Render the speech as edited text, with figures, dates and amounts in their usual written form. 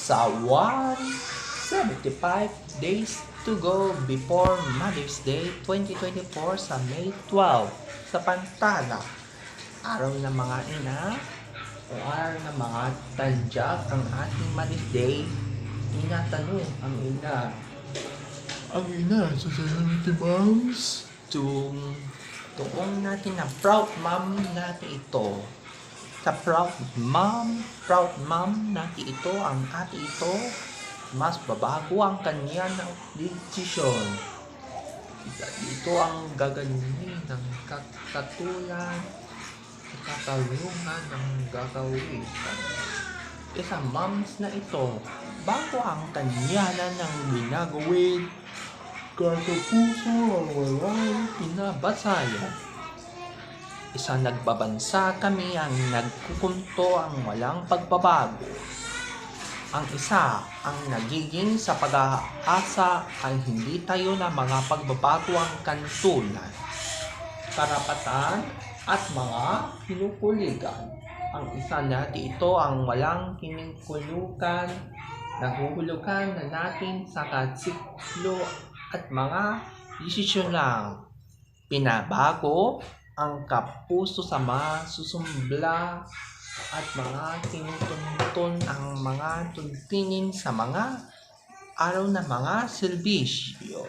Sa 175 days to go before Mother's Day 2024 sa May 12 sa Pantala. Araw ng mga ina o araw ng mga tanjak ang ating Mother's Day. Inatanong ang ina. Ang ina, Society Moms. Tuong natin na proud mom natin ito. Sa proud mom natin ito, ang ate ito, mas babago ang kanya ng desisyon. Ito ang gaganunin ng katulad sa katarungan ng gagawin. Isang moms na ito, bago ang kanya ng ginagawin, katapuso ang walang pinabasayan. Isang nagbabansa kami ang nagkukunto ang walang pagbabago. Ang isa ang nagiging sa pag-aasa ay hindi tayo na mga pagbabago ang kantunan, karapatan at mga kinukuligan. Ang isa natin ito ang walang kinukulukan, nahuhulugan na natin sa katsiklo at mga desisyon lang. Pinabago ang kapuso sa mga susumbla at mga tinutuntun ang mga tuntinin sa mga araw na mga serbisyo.